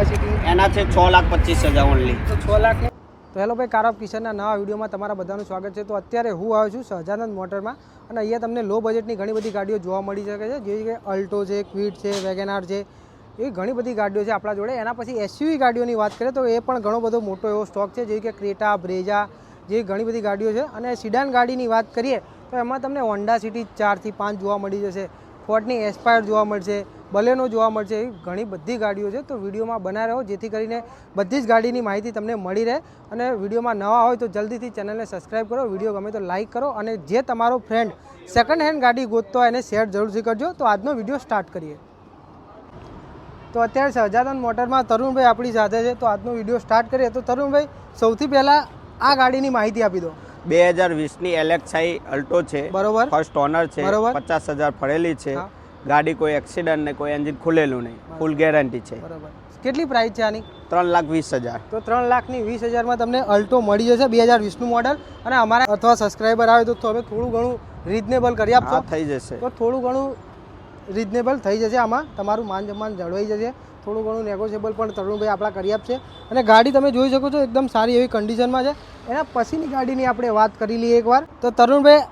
Honda city એના છે 6,25,000 only. તો 6 લાખ. તો હેલો ભાઈ, કાર ઓફ કિશનના નવા વિડીયોમાં તમારા બધાનું સ્વાગત છે. તો અત્યારે હું આવ્યો છું સહજાનંદ મોટરમાં અને અહીંયા તમને લો બજેટની ઘણી બધી ગાડીઓ જોવા મળી શકે છે, જેવી કે અલ્ટો છે, ક્વિડ છે, વેગેનાર છે, એવી ઘણી બધી ગાડીઓ છે આપણા જોડે. એના પછી એસયુવી ગાડીઓની વાત કરીએ તો એ પણ ઘણો બધો મોટો એવો સ્ટોક છે, જેવી કે ક્રેટા, બ્રેઝા જેવી ઘણી બધી ગાડીઓ છે. અને સિડાન ગાડીની વાત કરીએ તો એમાં તમને હોન્ડા સિટી 4 થી 5 જોવા મળી જશે, ફોર્ડની એસ્પાયર જોવા મળશે, બલેનો જોવા મળશે, એવી ઘણી બધી ગાડીઓ છે. તો વિડીયોમાં બના રહો જેથી કરીને બધી જ ગાડીની માહિતી તમને મળી રહે. અને વિડીયોમાં નવા હોય તો જલ્દીથી ચેનલને સબસ્ક્રાઈબ કરો, વિડીયો ગમે તો લાઇક કરો અને જે તમારો ફ્રેન્ડ સેકન્ડ હેન્ડ ગાડી ગોતતો હોય એને શેર જરૂરથી કરજો. તો આજનો વિડીયો સ્ટાર્ટ કરીએ. તો અત્યારે સહજાનંદ મોટરમાં તરુણભાઈ આપણી સાથે છે. તો આજનો વિડીયો સ્ટાર્ટ કરીએ. તો તરુણભાઈ, સૌથી પહેલાં આ ગાડીની માહિતી આપી દો. 2020ની એલેક્સાઈ અલ્ટો છે, બરોબર, ફર્સ્ટ ઓનર છે, બરોબર. 50,000 ફરેલી છે. ગાડી કોઈ એક્સિડન્ટ ને કોઈ એન્જિન ખુલેલું નહીં, ફૂલ ગેરંટી છે. બરોબર. કેટલી પ્રાઇસ છે આની? 3,20,000. તો 3,20,000માં તમને અલ્ટો મળી જશે, 2020નું મોડલ. અને અમારા અથવા સબસ્ક્રાઈબર આવે તો તમે થોડું ઘણું રિઝનેબલ કરી આપશો? થઈ જશે. તો થોડું ઘણું રિઝનેબલ થઈ જશે, આમાં તમારું માન સન્માન જળવાઈ જશે, થોડું ઘણું નેગોશિયેબલ પણ તરુણભાઈ આપણા કરી આપશે. અને ગાડી તમે જોઈ શકો છો એકદમ સારી એવી કન્ડિશનમાં છે. એના પછીની ગાડીની આપણે વાત કરી લઈએ એકવાર. તો તરુણભાઈ,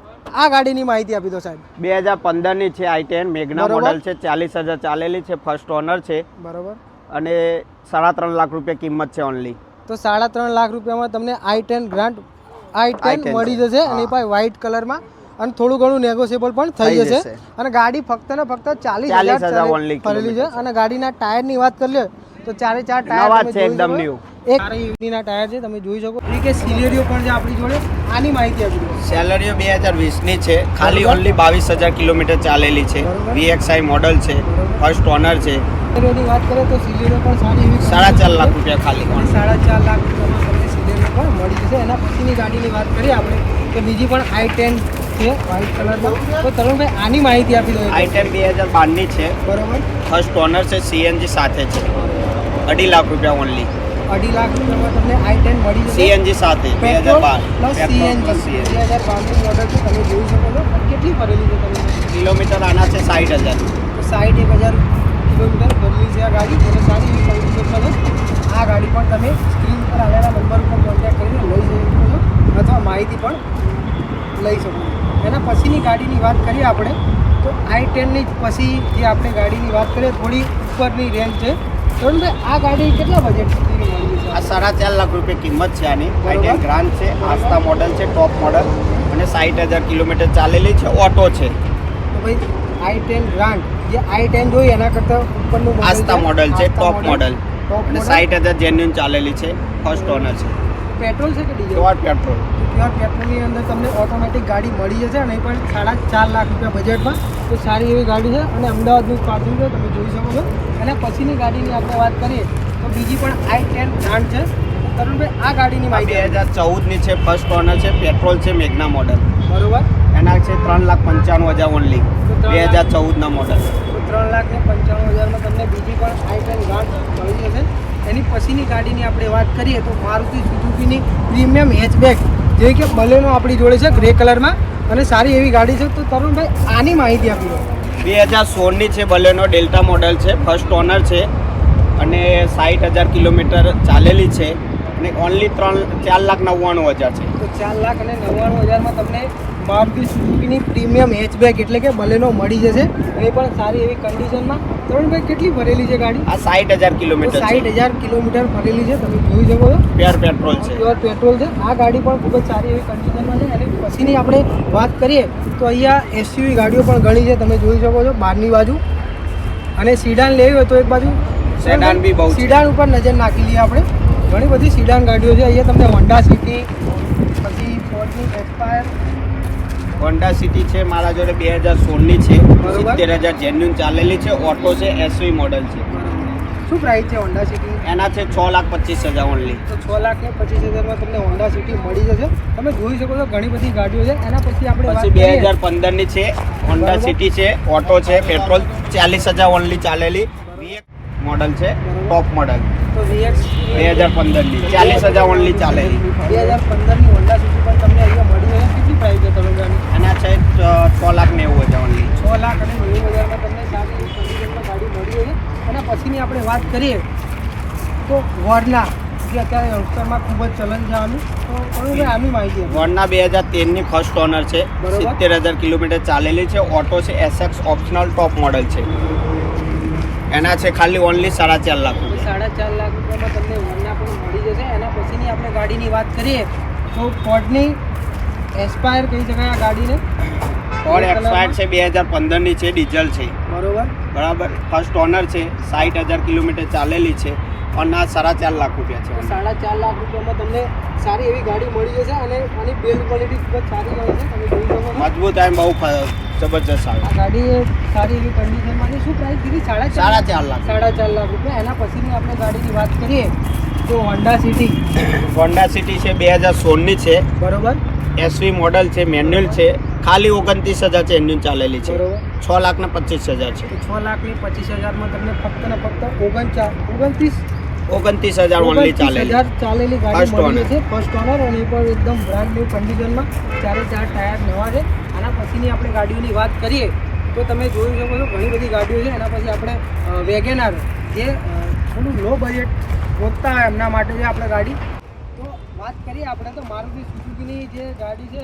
આ ગાડીની માહિતી આપી દો સાહેબ. 2015ની છે, i10 મેગ્ના મોડલ છે, 40,000 ચાલેલી છે, ફર્સ્ટ ઓનર છે. બરોબર. અને 3.5 લાખ રૂપિયા કિંમત છે ઓનલી. તો 3.5 લાખ રૂપિયામાં તમને i10 ગ્રાન્ડ i10 મળી જશે. અને એ પણ વ્હાઇટ કલરમાં, અને થોડું ઘણું નેગોશિયેબલ પણ થઈ જશે. અને ગાડી ફક્ત ને ફક્ત 40,000 ઓનલી ફરેલી છે. અને ગાડીના ટાયરની વાત કરી લે તો 4 ટાયર નવા છે, એકદમ ન્યુ. એક યુનિના ટાયર છે, તમે જોઈ શકો. એ કે સિલેરીઓ પણ છે આપણી જોડે. આની માહિતી આપી દો. સેલેરીઓ 2020ની છે, ખાલી ઓનલી 22,000 કિલોમીટર ચાલેલી છે, VXI મોડલ છે, ફર્સ્ટ ઓનર છે. સિલેરીઓની વાત કરીએ તો સિલેરીઓ પણ સારી એવી 4.5 લાખ રૂપિયા ખાલી. 4.5 લાખ રૂપિયામાં તમને સિલેરીઓ પણ મળી જશે. એના પછીની ગાડીની વાત કરીએ આપણે તો બીજી પણ i10 છે વ્હાઇટ કલરમાં. તો તરુણભાઈ, આની માહિતી આપી દો. i10 2012ની છે, બરોબર, ફર્સ્ટ ઓનર છે, CNG સાથે છે, 2.5 લાખ રૂપિયા ઓનલી. 2.5 લાખ રૂપિયામાં તમને i10 મળી જશે, CNG સાથે. 2012 CNG 2012નું મોડલ છે, તમે જોઈ શકો છો. કેટલી ભરેલી છે તમે? કિલોમીટર આના છે 60,000. તો 61,000 કિલોમીટર ભરેલી છે આ ગાડી. અને સારી એવી કન્ડિશનમાં છે. આ ગાડી પણ તમે સ્ક્રીન પર આવેલા નંબર ઉપર કોન્ટેક્ટ કરીને લઈ જઈ શકો છો અથવા માહિતી પણ લઈ શકો છો. એના પછીની ગાડીની વાત કરીએ આપણે તો i10ની પછી જે આપણે ગાડીની વાત કરીએ થોડી ઉપરની રેન્જ છે. તરુણભાઈ, આ ગાડી કેટલા બજેટ સુધીની મળી છે? આ 4.5 લાખ રૂપિયા કિંમત છે આની. i10 ગ્રાન્ડ છે, આસ્તા મોડલ છે, ટોપ મોડલ, અને 60,000 કિલોમીટર ચાલેલી છે, ઓટો છે. તો ભાઈ i10 ગ્રાન્ડ જે i10 જોઈએ એના કરતાં ઉપરનું આસ્તા મોડલ છે, ટોપ મોડલ, અને 60,000 જેન્યુન ચાલેલી છે, ફર્સ્ટ ઓનર છે. પેટ્રોલ છે કે ડીઝલ? Pure petrol. પ્યોર પેટ્રોલની અંદર તમને ઓટોમેટિક ગાડી મળી જશે. અને એ પણ 4.5 લાખ રૂપિયા બજેટમાં. તો સારી એવી ગાડી છે. અને અમદાવાદનું પાર્કિંગ છે, તમે જોઈ શકો છો. અને પછીની ગાડીની આપણે વાત કરીએ તો બીજી પણ i10 ગ્રાન્ડ છે. તરુણભાઈ, આ ગાડીની માહિતી 2014ની છે, ફર્સ્ટ ઓનર છે, પેટ્રોલ છે, મેગ્ના મોડલ. બરોબર. એના છે 3,95,000 ઓનલી, 2014ના મોડલ. તો 3,95,000માં તમને બીજી પણ i10 ગ્રાન્ડ મળી જશે. એની પછીની ગાડીની આપણે વાત કરીએ તો મારુતિ સુઝુકીની પ્રીમિયમ હેચબેક જે કે બલેનો આપણી જોડે છે, ગ્રે કલરમાં, અને સારી એવી ગાડી છે. તો તરુણભાઈ, આની માહિતી આપી દો. 2016ની છે, બલેનો ડેલ્ટા મોડલ છે, ફર્સ્ટ ઓનર છે, અને 60,000 કિલોમીટર ચાલેલી છે, અને ઓનલી 4,99,000 છે. તો 4,99,000માં તમને મારુતિ સુઝુકીની પ્રીમિયમ હેચબેક એટલે કે બલેનો મળી જશે. એ પણ સારી એવી કન્ડિશનમાં. તરુણભાઈ, કેટલી ભરેલી છે ગાડી? આ 60,000 કિલોમીટર. 60,000 કિલોમીટર ભરેલી છે, તમે જોઈ શકો છો. પ્યોર પેટ્રોલ છે. પ્યોર પેટ્રોલ છે. આ ગાડી પણ ખૂબ જ સારી એવી કન્ડિશનમાં છે. અને પછીની આપણે વાત કરીએ તો અહીંયા એસયુવી ગાડીઓ પણ ઘણી છે, તમે જોઈ શકો છો બહારની બાજુ. અને સીડાન લેવી હોય તો એક બાજુ સેડાન બી બહુ છે. સીડાન ઉપર નજર નાખી લઈએ આપણે. ઘણી બધી સીડાન ગાડીઓ છે. અહીંયા તમને હોન્ડા સિટી, પછી ફોર્ડની એસ્પાયર, હોન્ડા સિટી છે મારા જોડે, 2016ની છે, 70,000 જેન્યુન ચાલેલી છે, ઓટો છે, એસવી મોડલ છે. શું પ્રાઇસ છે હોન્ડા સિટી? એના છે 6,25,000 ઓનલી. તો 6,25,000માં તમને હોન્ડા સિટી મળી જશે. તમે જોઈ શકો છો ઘણી બધી ગાડીઓ છે. એના પછી આપણે પછી 2015ની છે, હોન્ડા સિટી છે, ઓટો છે, પેટ્રોલ, 40,000 ઓનલી ચાલેલી, મોડલ છે, ટોપ મોડલ. તો VX 2015ની 40,000 ઓનલી ચાલેલી. 2015ની હોન્ડા સિટી પણ તમને અહીંયા મળી જશે. કેટલી પ્રાઇસ છે તરુણભાઈ? એના છે 6,90,000 ઓનલી. 6,90,000માં તમને સારી કન્ડિશનમાં ગાડી મળી જશે. એના પછીની આપણે વાત કરીએ તો વરના જે અત્યારે યંગસ્ટરમાં ખૂબ જ ચલન છે આનું, તો હવે આની માહિતી આપો. વરના 2013ની ફર્સ્ટ ઓનર છે, બરોબર. 70,000 કિલોમીટર ચાલેલી છે, ઓટો છે, એસએક્સ ઓપ્શનલ ટોપ મોડલ છે. એના છે ખાલી ઓનલી 4.5 લાખ. 4.5 લાખ રૂપિયામાં તમને વરના પણ મળી જશે. એના પછીની આપણે ગાડીની વાત કરીએ તો ફોર્ડની એસ્પાયર કહી શકાય આ ગાડીને. ફોર્ડ એક્સપાયર છે, 2015ની છે, ડીઝલ છે. બરોબર. બરાબર. ફર્સ્ટ ઓનર છે, 60,000 કિલોમીટર ચાલેલી છે અને આ 4.5 લાખ રૂપિયા તો છે. 4.5 લાખ રૂપિયામાં તમને સારી એવી ગાડી મળી જશે અને આની બિલ્ડ ક્વોલિટી ખૂબ જ સારી હોય છે. તમે જોઈ શકો છો મજબૂત આમ બહુ જબરજસ્ત આવે. આ ગાડી એ સારી એવી કન્ડિશનમાં છે. શું પ્રાઇસ કીધી? 4.5 લાખ. 4.5 લાખ રૂપિયા. એના પછીની આપણે ગાડીની વાત કરીએ તો હોન્ડા સિટી. હોન્ડા સિટી છે, 2016ની છે, બરોબર. એસવી મોડલ છે, મેન્યુઅલ છે, ખાલી 29,000 છે, એન્જિન ચાલેલી છે. બરોબર. 6,25,000 છે. તો 6,25,000માં તમને ફક્ત ને ફક્ત 29,000 ઓનલી ચાલેલી. 29,000 ચાલેલી ગાડી First મળી owner. છે. ફર્સ્ટ ઓનર અને એ પણ એકદમ બ્રાન્ડ ન્યૂ કન્ડિશનમાં. 4 ટાયર નવા છે. આના પછીની આપણે ગાડીઓની વાત કરીએ તો તમે જોઈ શકો છો ઘણી બધી ગાડીઓ છે. એના પછી આપણે વેગેનાર જે થોડું લો બજેટ ગોતતા હોય એમના માટે છે આપણે ગાડી. તો વાત કરીએ આપણે તો મારુતિ સુઝુકીની જે ગાડી છે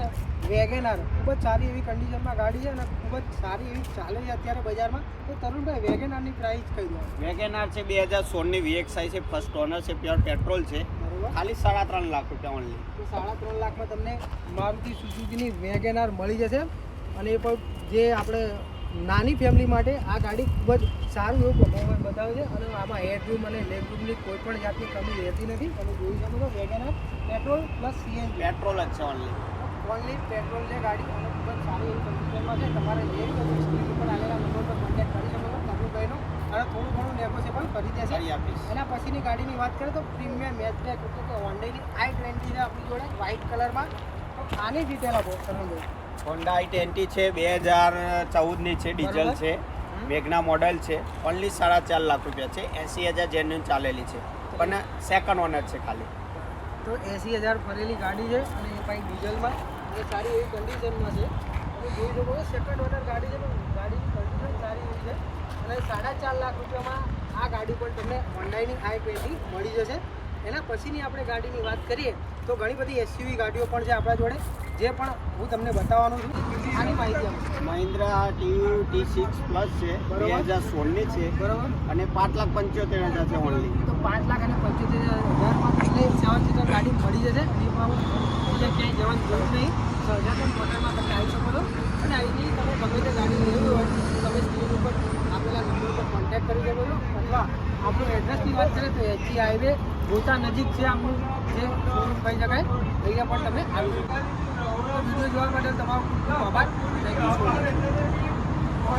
વેગેનાર, ખૂબ જ સારી એવી કન્ડિશનમાં ગાડી છે અને ખૂબ જ સારી એવી ચાલે છે અત્યારે બજારમાં. તો તરુણભાઈ વેગેનારની પ્રાઇસ કહી દો. વેગેનાર છે, 2016ની VXI છે, ફર્સ્ટ ઓનર છે, પ્યોર પેટ્રોલ છે, બરોબર. ખાલી 3.5 લાખ રૂપિયા ઓનલી. તો 3.5 લાખમાં તમને મારુતિ સુઝુકીની વેગેનાર મળી જશે. અને એ પણ જે આપણે નાની ફેમિલી માટે આ ગાડી ખૂબ જ સારું એવું પરફોર્મન્સ બતાવે છે અને આમાં હેડરૂમ અને લેગરૂમની કોઈ પણ જાતની કમી રહેતી નથી. તમે જોઈ શકો છો WagonR petrol plus CNG. Petrol જ છે ઓનલી. ઓનલી પેટ્રોલ છે ગાડી અને ખૂબ જ સારી એવી કન્ડિશનમાં છે. તમારે જે સ્ક્રીન ઉપર આવેલા નંબર પર કોન્ટેક્ટ કરી શકો છો તરુણભાઈનો અને થોડું ઘણું નેગોશિયેબલ કરી દેશે. કરી આપીશ. એના પછીની ગાડીની વાત કરીએ તો પ્રીમિયમ હેચબેક એટલે કે હોન્ડાની i20 છે આપણી જોડે વ્હાઇટ કલરમાં. તો આની ડિટેલ આપો તરુણભાઈ. હોન્ડા i20 છે, 2014ની છે, ડીઝલ છે, વેગના મોડલ છે, ઓનલી 4.5 લાખ રૂપિયા છે, 80,000 જેન્યુન ચાલેલી છે, પણ સેકન્ડ ઓનર છે ખાલી. તો 80,000 ફરેલી ગાડી છે અને એ પાછી ડીઝલમાં અને સારી એવી કન્ડિશનમાં છે. તમે જોઈ શકો છો સેકન્ડ ઓનર ગાડી છે પણ ગાડીની કન્ડિશન સારી એવી છે. અને 4.5 લાખ રૂપિયામાં આ ગાડી પણ તમને હોન્ડાની i20 મળી જશે. એના પછીની આપણે ગાડીની વાત કરીએ તો ઘણી બધી SUV ગાડીઓ પણ છે આપણા જોડે, જે પણ હું તમને બતાવવાનું છું. આની માહિતી આપો. મહિન્દ્રા T6 પ્લસ છે, બરોબર. 2016ની છે બરાબર. અને 5,75,000 છે ઓનલી. તો 5,75,000માં તમને 7 સીટર ગાડી મળી જશે. અને એ પણ બીજે ક્યાંય જવાની જરૂર નહીં. સહજાનંદ મોટરમાં તમે આવી શકો છો અને અહીંની તમે ગમે તે ગાડી લેવી હોય તો તમે સ્ક્રીન ઉપર આપેલા નંબર પર કોન્ટેક્ટ કરી શકો છો. અથવા આપણું એડ્રેસની વાત કરીએ તો HG હાઈવે ગોતા નજીક છે આપણું જે શોરૂમ કહી શકાય. અહીંયા પણ તમે આવી શકો. તો વિડીયો જોવા માટે તમારો ખૂબ ખૂબ આભાર. Thank you so much.